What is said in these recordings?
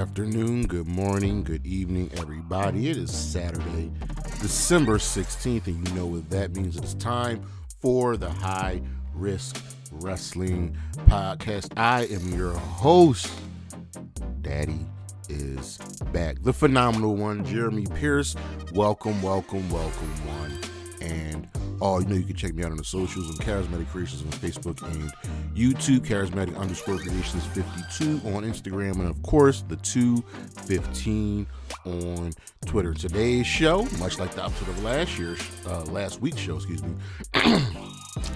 afternoon, good morning, good evening, everybody. It is Saturday, December 16th, and you know what that means. It's time for the High Risk Wrestling Podcast. I am your host. Daddy is back. The phenomenal one, Jeremy Pierce. Welcome, one. And you can check me out on the socials on Charismatic Creations on Facebook and YouTube, Charismatic_Creations 52 on Instagram, and of course the 215 on Twitter. Today's show, much like the opposite of last week's show,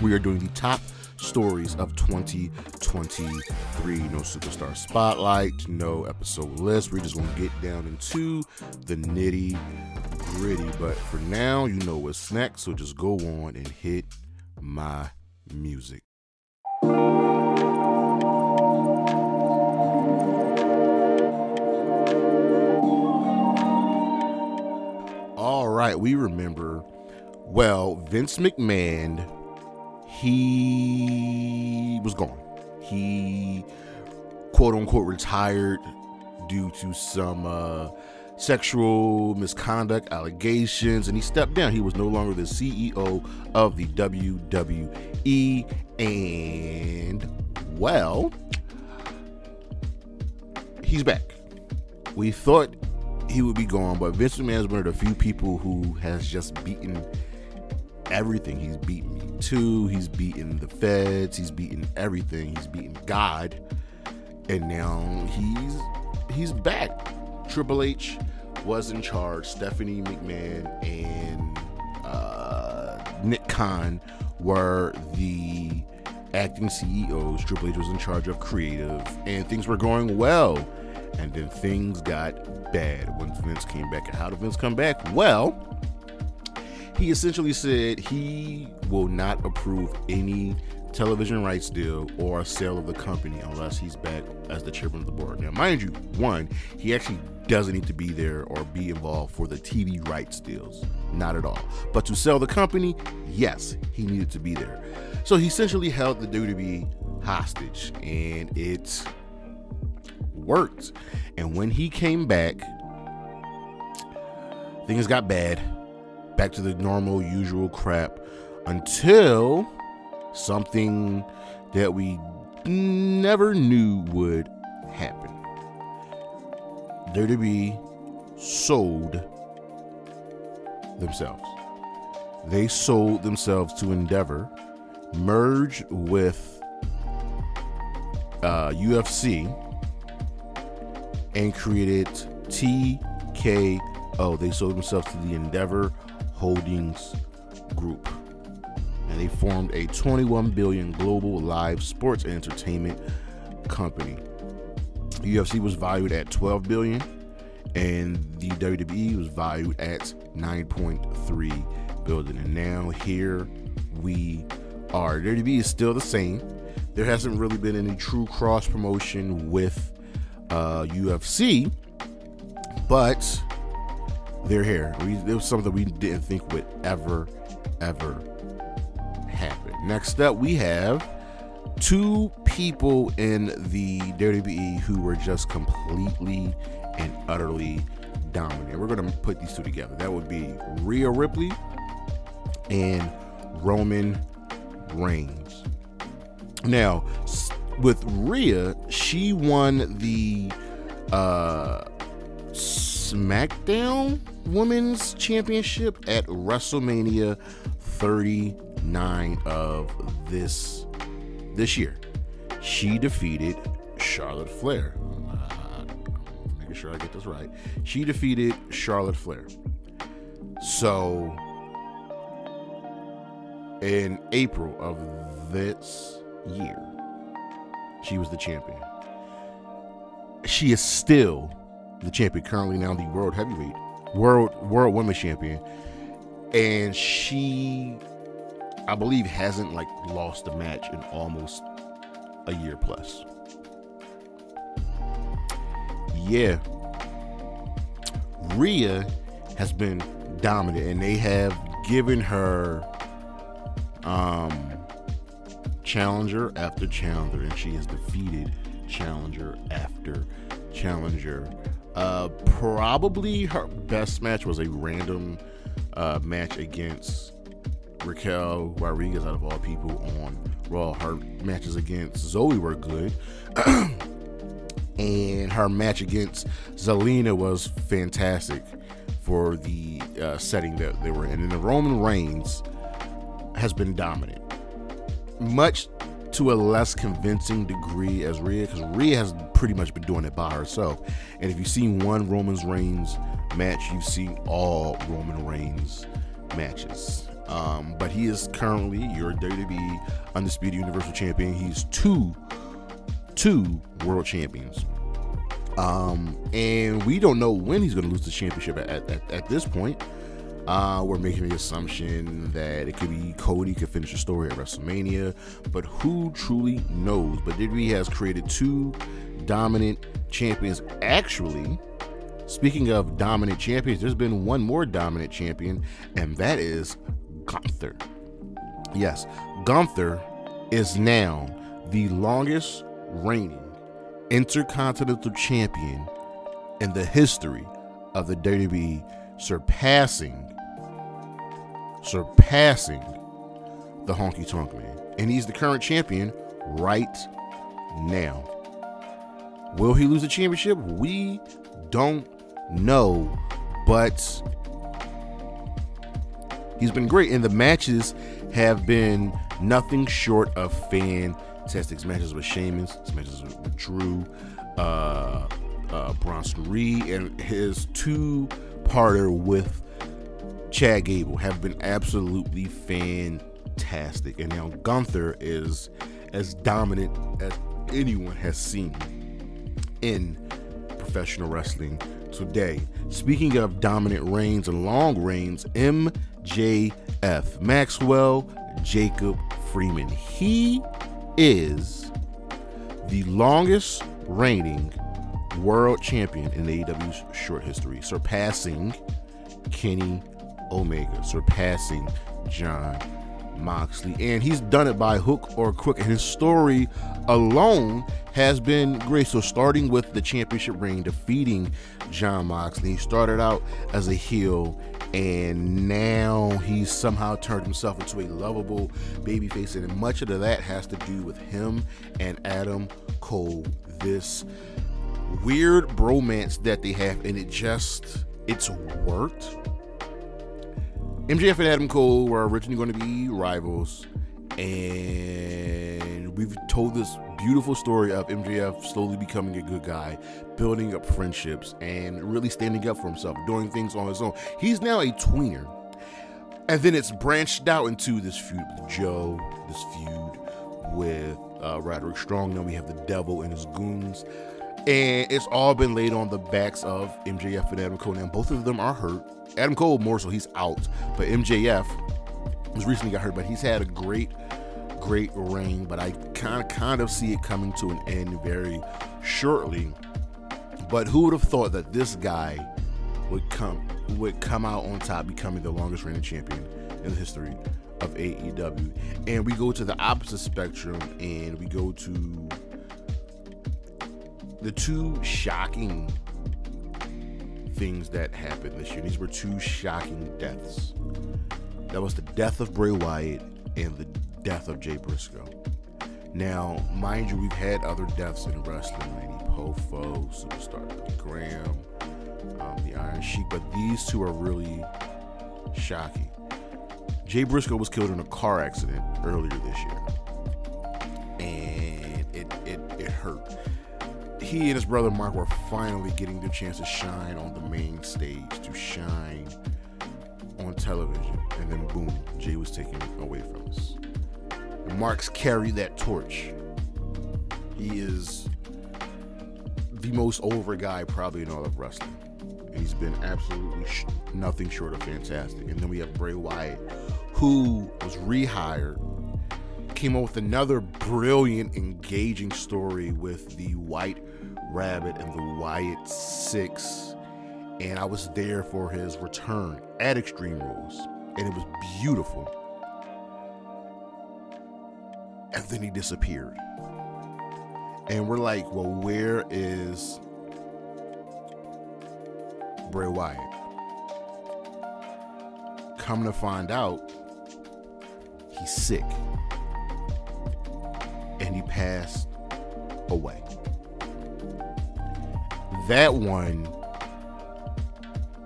we are doing the top stories of 2023. No superstar spotlight, no episode list. We're just gonna get down into the nitty gritty, but for now, you know what's next, so just go on and hit my music. All right, we remember, Vince McMahon, he was gone. He, quote unquote, retired due to some sexual misconduct allegations, and he stepped down. He was no longer the CEO of the WWE, and he's back. We thought he would be gone, but Vince McMahon is one of the few people who has just beaten everything. He's beaten Me Too, he's beaten the feds, he's beaten everything, he's beaten God, and now he's back. Triple H was in charge. Stephanie McMahon and Nick Khan were the acting CEOs. Triple H was in charge of creative, and things were going well. And then things got bad when Vince came back. And how did Vince come back? Well, he essentially said he will not approve any television rights deal or a sale of the company unless he's back as the chairman of the board. Now, mind you, he actually doesn't need to be there or be involved for the TV rights deals. Not at all. But to sell the company, yes, he needed to be there. So he essentially held the WWE hostage, and it worked. And when he came back, things got bad. Back to the normal, usual crap until something that we never knew would happen. WWE sold themselves. They sold themselves to Endeavor, merged with UFC, and created TKO. They sold themselves to the Endeavor Holdings Group, and they formed a $21 billion global live sports and entertainment company. UFC was valued at $12 billion, and the WWE was valued at $9.3 billion. And now here we are. WWE is still the same. There hasn't really been any true cross promotion with UFC, but they're here. It was something we didn't think would ever happen. Next up, we have two people in the WWE who were just completely and utterly dominant. We're going to put these two together. That would be Rhea Ripley and Roman Reigns. Now, with Rhea, she won the SmackDown Women's Championship at WrestleMania 39 of this year. She defeated Charlotte Flair. Making sure I get this right. She defeated Charlotte Flair. So, in April of this year, she was the champion. She is still the champion, currently now the world women's champion, and she, I believe, hasn't lost a match in almost a year plus. Yeah, Rhea has been dominant, and they have given her challenger after challenger, and she has defeated challenger after challenger. Probably her best match was a random match against Raquel Rodriguez, out of all people, on Raw. Her matches against Zoe were good. And her match against Zelina was fantastic for the setting that they were in. And the Roman Reigns has been dominant, much to a less convincing degree as Rhea, because Rhea has pretty much been doing it by herself. And if you've seen one Roman Reigns match, you've seen all Roman Reigns matches. But he is currently your WWE Undisputed Universal Champion. He's two world champions. And we don't know when he's going to lose the championship at this point. We're making the assumption that it could be Cody could finish the story at WrestleMania, but who truly knows? But WWE has created two dominant champions. Actually, speaking of dominant champions, there's been one more dominant champion, and that is Gunther. Yes, Gunther is now the longest reigning Intercontinental Champion in the history of the WWE, surpassing the Honky Tonk Man. And he's the current champion right now. Will he lose the championship? We don't know, but he's been great, and the matches have been nothing short of fantastic. His matches with Sheamus, his matches with Drew, Bronson Reed, and his two-parter with Chad Gable have been absolutely fantastic. And now Gunther is as dominant as anyone has seen in professional wrestling today. Speaking of dominant reigns and long reigns, MJF, Maxwell Jacob Freeman. He is the longest reigning world champion in AEW's short history, surpassing Kenny Omega, surpassing Jon Moxley, and he's done it by hook or crook, and his story alone has been great. So starting with the championship reign, defeating Jon Moxley, he started out as a heel, and now he's somehow turned himself into a lovable babyface, and much of that has to do with him and Adam Cole, this weird bromance that they have, and it's worked. MJF and Adam Cole were originally going to be rivals, and we've told this beautiful story of MJF slowly becoming a good guy, building up friendships, and really standing up for himself, doing things on his own. He's now a tweener, and then it's branched out into this feud with Joe, this feud with Roderick Strong. Now we have the Devil and his goons, and it's all been laid on the backs of MJF and Adam Cole. Now both of them are hurt. Adam Cole more so, he's out, but MJF was recently got hurt, but he's had a great reign, but I kind of see it coming to an end very shortly. But who would have thought that this guy would come out on top, becoming the longest reigning champion in the history of AEW? And we go to the opposite spectrum, and we go to the two shocking things that happened this year. These were two shocking deaths. That was the death of Bray Wyatt and the death of Jay Briscoe. Now, mind you, we've had other deaths in wrestling, Lanny Poffo, Superstar Billy Graham, the Iron Sheik, but these two are really shocking. Jay Briscoe was killed in a car accident earlier this year, and it hurt. He and his brother Mark were finally getting their chance to shine on the main stage, to shine on television, and then boom, Jay was taken away from us. And Mark's carried that torch. He is the most over guy probably in all of wrestling, and he's been absolutely nothing short of fantastic. And then we have Bray Wyatt, who was rehired, came up with another brilliant, engaging story with the White Rabbit and the Wyatt Six, and I was there for his return at Extreme Rules, and it was beautiful. And then he disappeared, and we're like, well, where is Bray Wyatt. Come to find out, he's sick. And he passed away. That one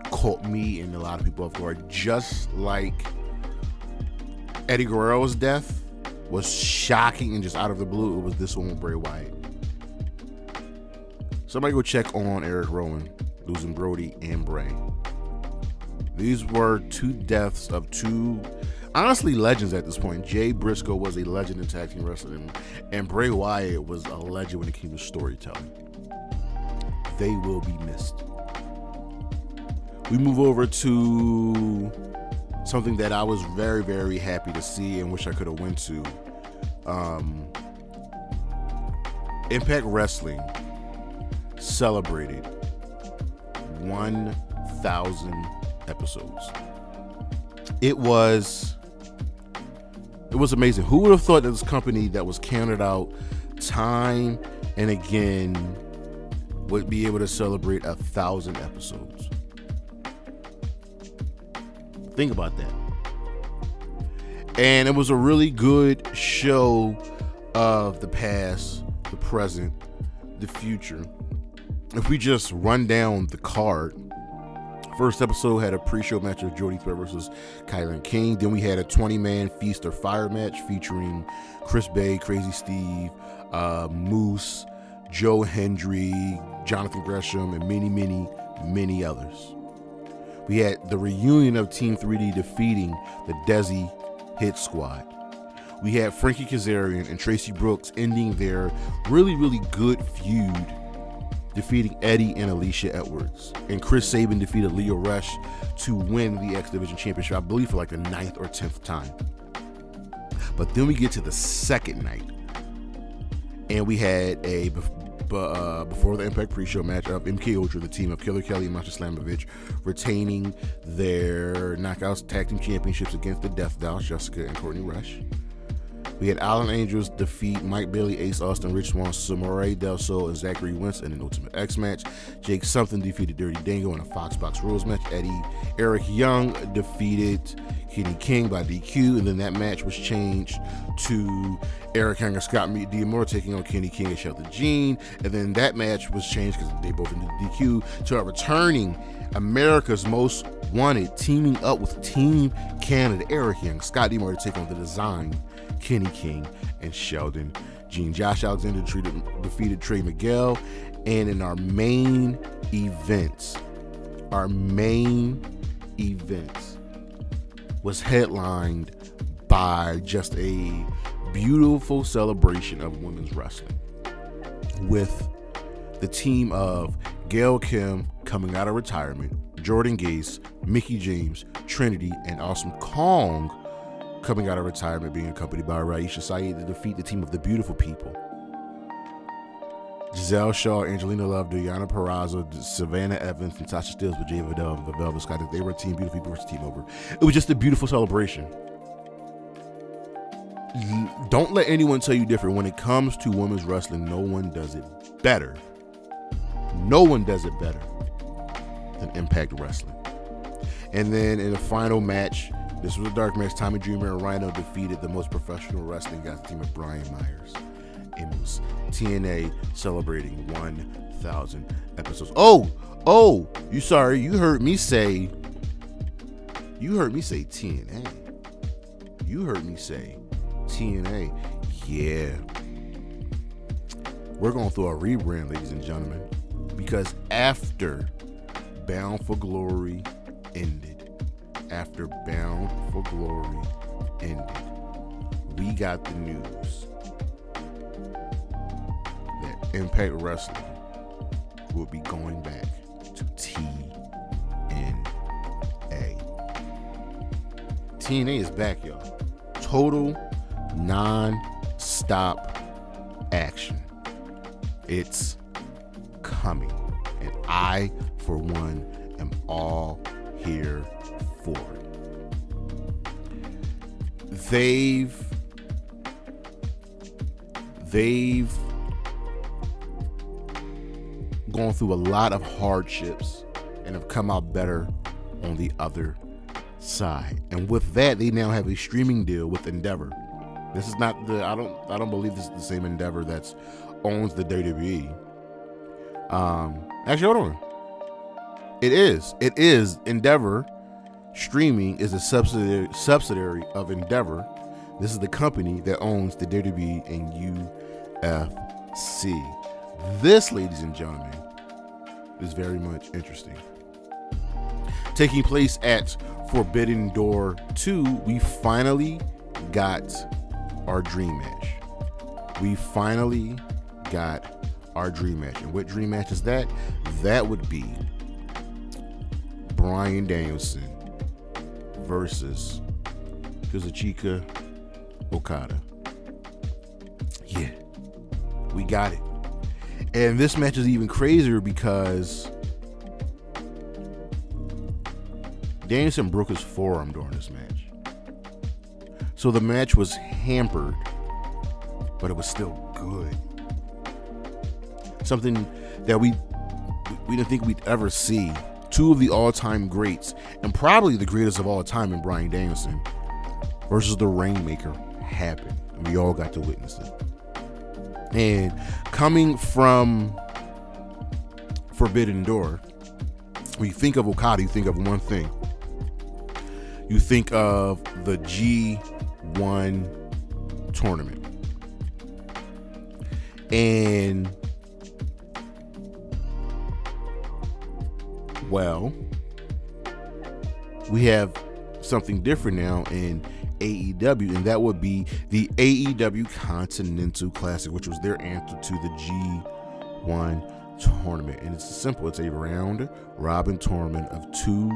caught me and a lot of people off guard, just like Eddie Guerrero's death was shocking and just out of the blue. It was this one with Bray Wyatt. Somebody go check on Eric Rowan losing Brody and Bray. These were two deaths of two, honestly, legends at this point. Jay Briscoe was a legend in tag team wrestling, and Bray Wyatt was a legend when it came to storytelling. They will be missed. We move over to something that I was very, very happy to see and wish I could have went to. Impact Wrestling celebrated 1,000 episodes. It was amazing. Who would have thought that this company that was counted out time and again would be able to celebrate 1,000 episodes? Think about that. And it was a really good show of the past, the present, the future. If we just run down the card, first episode had a pre-show match of Jody Threat versus Kylan King. Then we had a 20-man Feast or Fire match featuring Chris Bay, Crazy Steve, Moose, Joe Hendry, Jonathan Gresham, and many, many, many others. We had the reunion of Team 3D defeating the Desi Hit Squad. We had Frankie Kazarian and Tracy Brooks ending their really, really good feud, defeating Eddie and Alicia Edwards. And Chris Sabin defeated Leo Rush to win the X Division Championship, I believe for like the 9th or 10th time. But then we get to the second night, and we had a before the Impact pre-show match of MK Ultra, the team of Killer Kelly and Masha Slamovich, retaining their Knockouts Tag Team Championships against the Death Dolls, Jessica and Courtney Rush. We had Alan Angels defeat Mike Bailey, Ace Austin, Rich Swann, Samurai Del Sol, and Zachary Wentz in an Ultimate X match. Jake Something defeated Dirty Dango in a Fox Box Rules match. Eric Young defeated Kenny King by DQ, and then that match was changed to Eric Young and Scott D'Amore taking on Kenny King and Shelton Jean, and then that match was changed because they both ended DQ to a returning America's Most Wanted, teaming up with Team Canada, Eric Young, Scott D'Amore to take on the Design, Kenny King, and Sheldon Jean. Josh Alexander defeated Trey Miguel. And in our main events was headlined by just a beautiful celebration of women's wrestling, with the team of Gail Kim coming out of retirement, Jordan Gase, Mickie James, Trinity, and Awesome Kong coming out of retirement, being accompanied by Raisha Saeed to defeat the team of the Beautiful People. Giselle Shaw, Angelina Love, Diana Purrazzo, Savannah Evans, Natasha Stills with Jay Vidal and the Velvet Sky. They were Team Beautiful People versus Team Over. It was just a beautiful celebration. Don't let anyone tell you different. When it comes to women's wrestling, no one does it better. No one does it better than Impact Wrestling. And then in the final match, this was a dark match. Tommy Dreamer and Rhino defeated the Most Professional Wrestling guys, the team of Brian Myers. It was TNA celebrating 1,000 episodes. You heard me say TNA. You heard me say TNA. Yeah. We're going through a rebrand, ladies and gentlemen, because after Bound for Glory ended, we got the news that Impact Wrestling will be going back to TNA. TNA is back, y'all. Total non-stop action. It's coming, and I, for one, am all here for it. They've gone through a lot of hardships and have come out better on the other side. And with that, they now have a streaming deal with Endeavor. This is not the I don't believe this is the same Endeavor that's owns the WWE. Actually, hold on. It is Endeavor Streaming is a subsidiary of Endeavor. This is the company that owns the WWE and UFC. This, ladies and gentlemen, is very much interesting. Taking place at Forbidden Door 2, we finally got our dream match. We finally got our dream match. And what dream match is that? That would be Bryan Danielson versus Kazuchika Okada. Yeah, we got it. And this match is even crazier because Danielson broke his forearm during this match. So the match was hampered, but it was still good. Something that we didn't think we'd ever see. Two of the all-time greats, and probably the greatest of all time in Bryan Danielson versus the Rainmaker happened. And we all got to witness it. And coming from Forbidden Door, when you think of Okada, you think of one thing. You think of the G1 tournament. And well, we have something different now in AEW, and that would be the AEW Continental Classic, which was their answer to the G1 tournament. And it's simple. It's a round robin tournament of two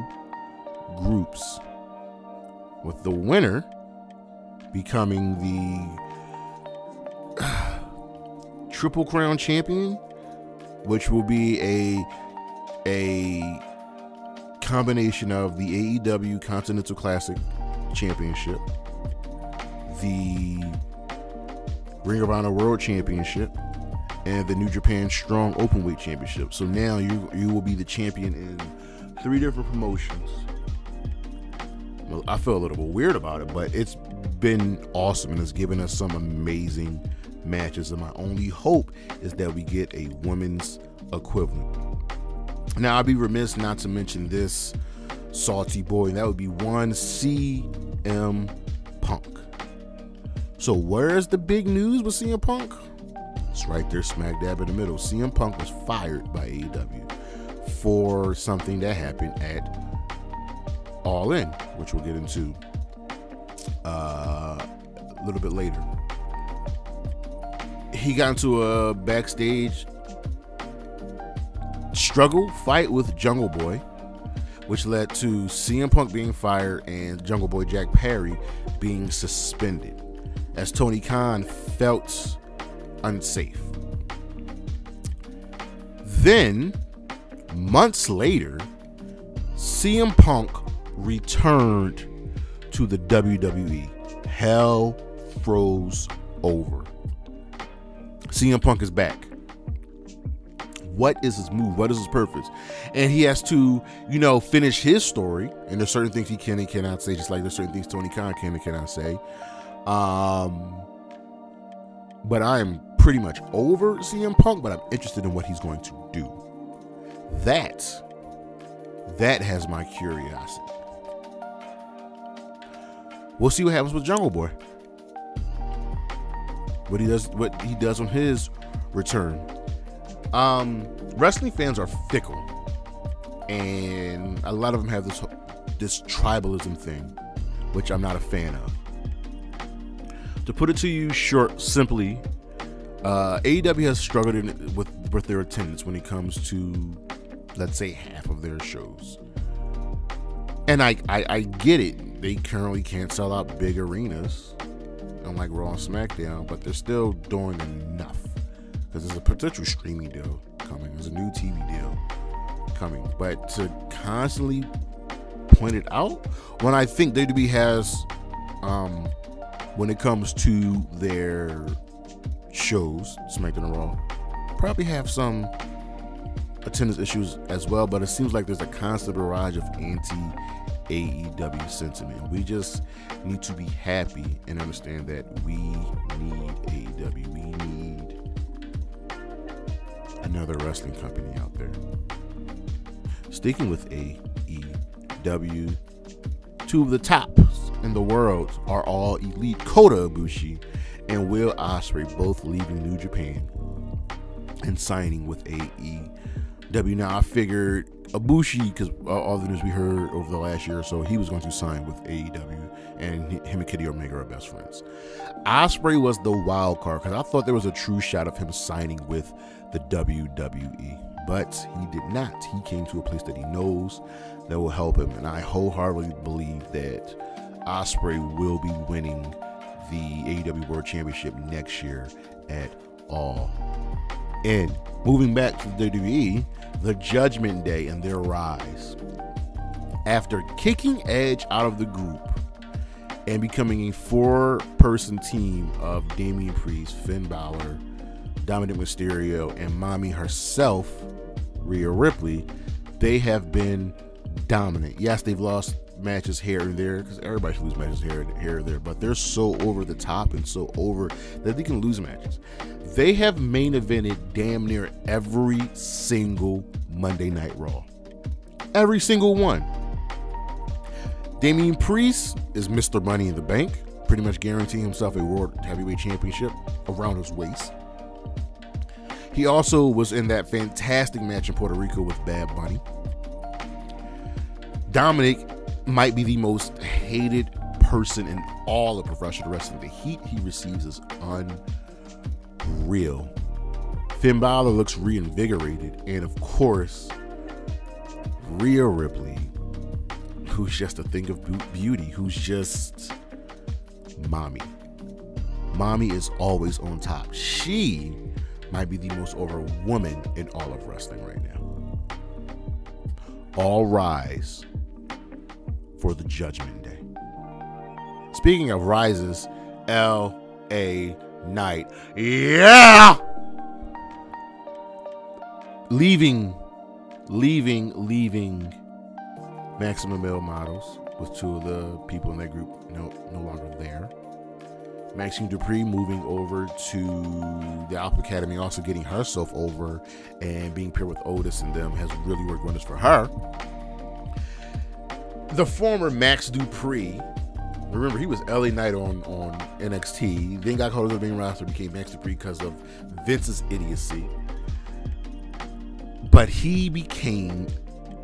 groups, with the winner becoming the Triple Crown champion, which will be a combination of the AEW Continental Classic Championship, the Ring of Honor World Championship, and the New Japan Strong Openweight Championship. So now you will be the champion in 3 different promotions. Well, I feel a little bit weird about it, but it's been awesome and it's given us some amazing matches. And my only hope is that we get a women's equivalent. Now, I'd be remiss not to mention this salty boy, and that would be one CM Punk. So where's the big news with CM Punk? It's right there, smack dab in the middle. CM Punk was fired by AEW for something that happened at All In, which we'll get into a little bit later. He got into a backstage fight with Jungle Boy, which led to CM Punk being fired and Jungle Boy Jack Perry being suspended, as Tony Khan felt unsafe. Then, months later, CM Punk returned to the WWE. Hell froze over. CM Punk is back. What is his move? What is his purpose? And he has to, finish his story. And there's certain things he can and cannot say, just like there's certain things Tony Khan can and cannot say. But I am pretty much over CM Punk, but I'm interested in what he's going to do. That has my curiosity. We'll see what happens with Jungle Boy. What he does on his return. Wrestling fans are fickle, and a lot of them have this tribalism thing, which I'm not a fan of. To put it to you simply, AEW has struggled with their attendance when it comes to, let's say, half of their shows. And I get it. They currently can't sell out big arenas, unlike Raw and SmackDown, but they're still doing enough. Because there's a potential streaming deal coming. There's a new TV deal coming. But to constantly point it out, when I think WWE has, when it comes to their shows, SmackDown and Raw, probably have some attendance issues as well, but it seems like there's a constant barrage of anti-AEW sentiment. We just need to be happy and understand that we need AEW. We need another wrestling company out there. Sticking with AEW, two of the tops in the world are All Elite, Kota Ibushi and Will Ospreay, both leaving New Japan and signing with AEW. Now, I figured Ibushi, because all the news we heard over the last year or so, he was going to sign with AEW, and him and Kenny Omega are best friends. Ospreay was the wild card, because I thought there was a true shot of him signing with the WWE, but he did not. He came to a place that he knows that will help him, and I wholeheartedly believe that Ospreay will be winning the AEW World Championship next year at All In. Moving back to the WWE, the Judgment Day and their rise. After kicking Edge out of the group and becoming a 4-person team of Damian Priest, Finn Balor, Dominic Mysterio, and Mommy herself, Rhea Ripley, they have been dominant. Yes, they've lost matches here and there, because everybody should lose matches here and there, but they're so over the top and so over that they can lose matches. They have main evented damn near every single Monday Night Raw. Every single one. Damian Priest is Mr. Money in the Bank, pretty much guaranteeing himself a World Heavyweight Championship around his waist. He also was in that fantastic match in Puerto Rico with Bad Bunny. Dominic might be the most hated person in all of professional wrestling. The heat he receives is unreal. Finn Balor looks reinvigorated, and of course, Rhea Ripley, who's just a thing of beauty, who's just Mommy. Mommy is always on top. She might be the most over woman in all of wrestling right now. All rise for the Judgment Day. Speaking of rises, LA Knight. Yeah! Leaving Maximum Male Models with two of the people in that group no longer there. Maxine Dupree moving over to the Alpha Academy, also getting herself over and being paired with Otis and them has really worked wonders for her. The former Max Dupree, remember he was LA Knight on NXT, then got called to the main roster, became Max Dupree because of Vince's idiocy. But he became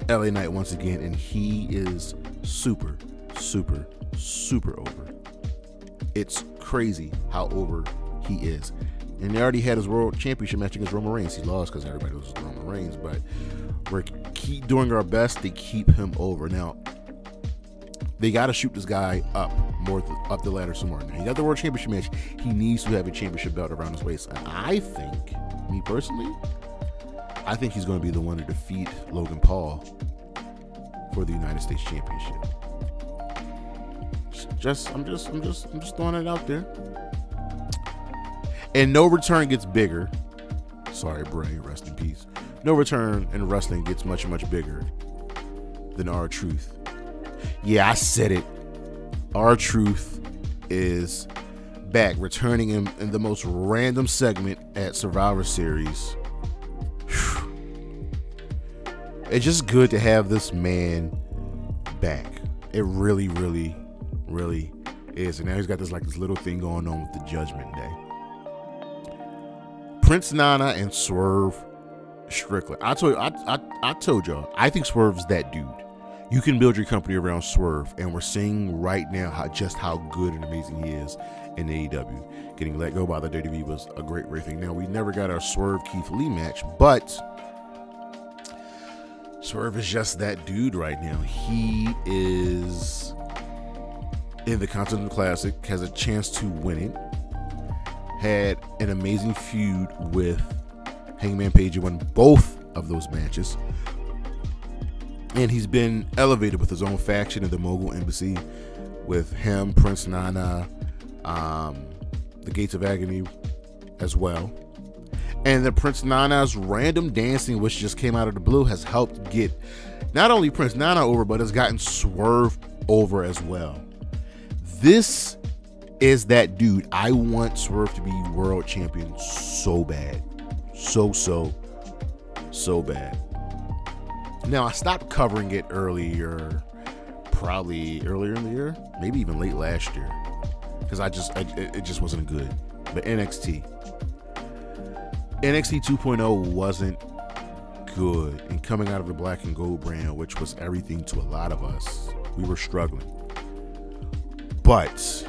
LA Knight once again, and he is super, super, super over. It's crazy how over he is. And he already had his World Championship match against Roman Reigns. He lost because everybody was Roman Reigns, but we're keep doing our best to keep him over. Now, they got to shoot this guy up up the ladder some more. Now, he got the World Championship match. He needs to have a championship belt around his waist. And I think, me personally, I think he's going to be the one to defeat Logan Paul for the United States Championship. I'm just throwing it out there. And No Return gets bigger. Sorry, Bray, rest in peace. No Return in wrestling gets much, much bigger than R-Truth. Yeah, I said it. R-Truth is back, returning in the most random segment at Survivor Series. It's just good to have this man back. It really, really, really is. And now he's got this little thing going on with the Judgment Day. Prince Nana and Swerve Strickland. I told y'all, I think Swerve's that dude. You can build your company around Swerve, and we're seeing right now how good and amazing he is in AEW. Getting let go by the WWE was a great thing. Now, we never got our Swerve Keith Lee match, but Swerve is just that dude right now. He is in the Continental Classic, has a chance to win it. Had an amazing feud with Hangman Page. He won both of those matches. And he's been elevated with his own faction in the Mogul Embassy with him, Prince Nana, the Gates of Agony as well. And the Prince Nana's random dancing, which just came out of the blue, has helped get not only Prince Nana over, but has gotten Swerve over as well. This is that dude. I want Swerve to be world champion so bad. So bad. Now, I stopped covering it earlier, probably earlier in the year, maybe even late last year, because it just wasn't good. But NXT 2.0 wasn't good, and coming out of the Black and Gold brand, which was everything to a lot of us, we were struggling. But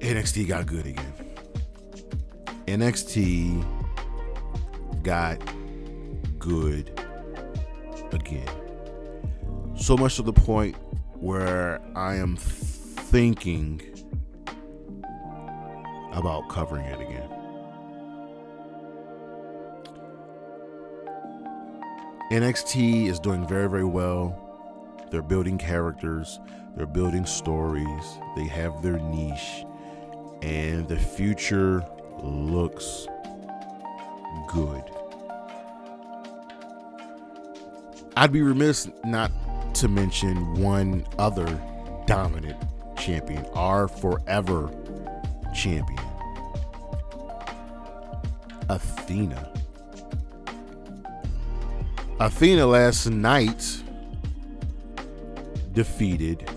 NXT got good again. NXT got good again. So much to the point where I am thinking about covering it again. NXT is doing very, very well. They're building characters. They're building stories. They have their niche. And the future looks good. I'd be remiss not to mention one other dominant champion, our forever champion, Athena. Athena last night defeated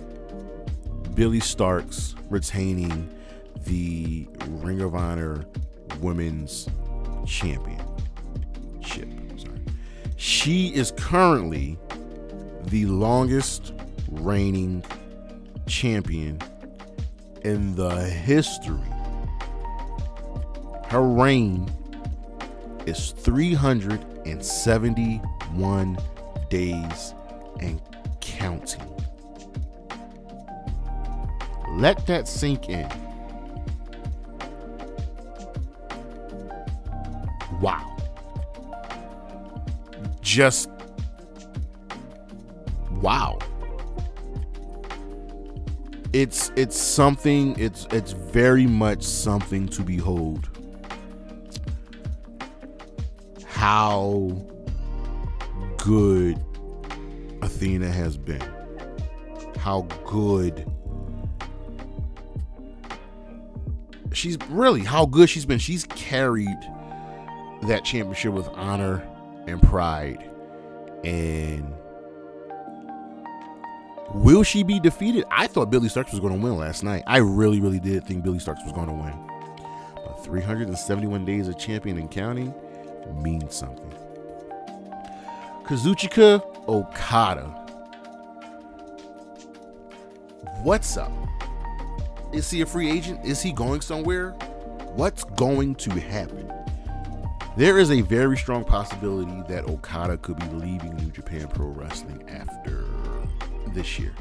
Billie Starkz, retaining the Ring of Honor Women's Championship. She is currently the longest reigning champion in the history. Her reign is 371 days and counting. Let that sink in. Wow. Just wow. It's something, it's very much something to behold. How good Athena has been. How good she's been. She's carried that championship with honor and pride. And will she be defeated? I thought Billie Starkz was going to win last night. I really did think Billie Starkz was going to win. But 371 days of champion and counting means something. Kazuchika Okada. What's up? Is he a free agent? Is he going somewhere? What's going to happen? There is a very strong possibility that Okada could be leaving New Japan Pro Wrestling after this year.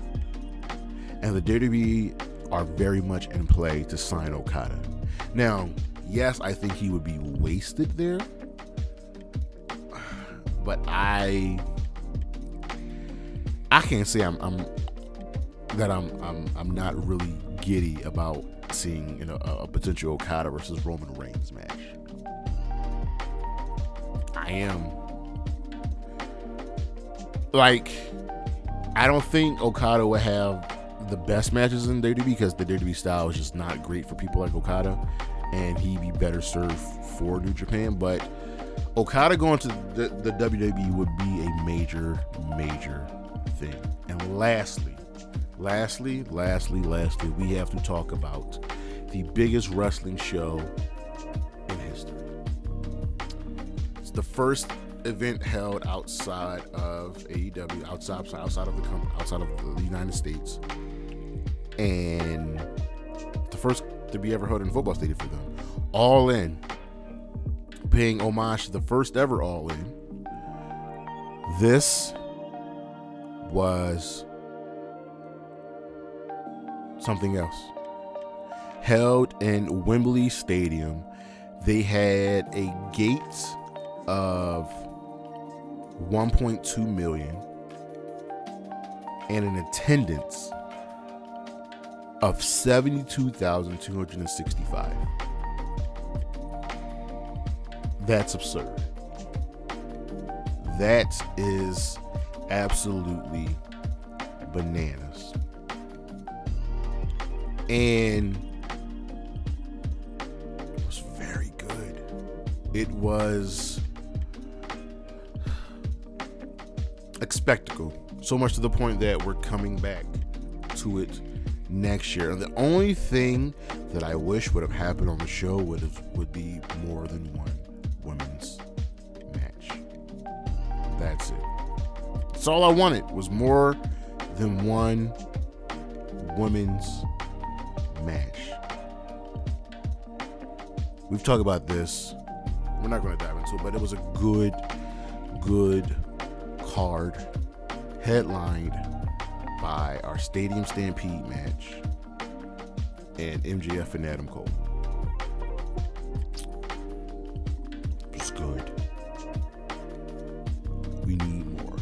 And the WWE are very much in play to sign Okada. Now, yes, I think he would be wasted there. But I can't say I'm not really giddy about seeing a potential Okada versus Roman Reigns match. I am. Like, I don't think Okada would have the best matches in WWE because the WWE style is just not great for people like Okada, and he'd be better served for New Japan. But Okada going to the WWE would be a major thing. And lastly, we have to talk about the biggest wrestling show in history. It's the first event held outside of AEW, outside of the United States, and the first to be ever held in a football stadium for them. All In, paying homage to the first ever All In. This was something else. Held in Wembley Stadium, they had a gate of 1.2 million and an attendance of 72,265. That's absurd. That is absolutely bananas. And it was very good. It was a spectacle. So much to the point that we're coming back to it next year. And the only thing that I wish would have happened on the show would be more than one women's match. That's it. That's all I wanted, was more than one women's match. We've talked about this. We're not going to dive into it, but it was a good card, headlined by our Stadium Stampede match and MJF and Adam Cole. It was good. We need more.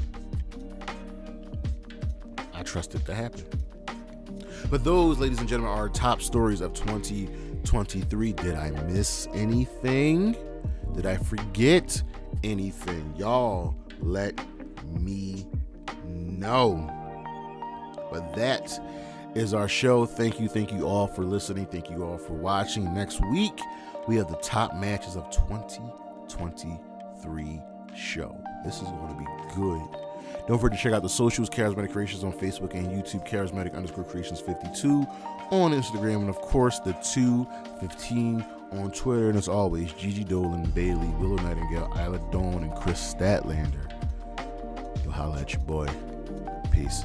I trust it to happen. But those, ladies and gentlemen, are our top stories of 2023. Did I miss anything? Did I forget anything? Y'all let me know. But that is our show. Thank you all for listening. Thank you all for watching. Next week, we have the top matches of 2023 show. This is going to be good. Don't forget to check out the socials, Charismatic Creations on Facebook and YouTube, Charismatic_Creations52 on Instagram, and of course the 215 on Twitter. And as always, Gigi Dolan, Bailey, Willow Nightingale, Isla Dawn, and Chris Statlander. You'll holla at your boy. Peace.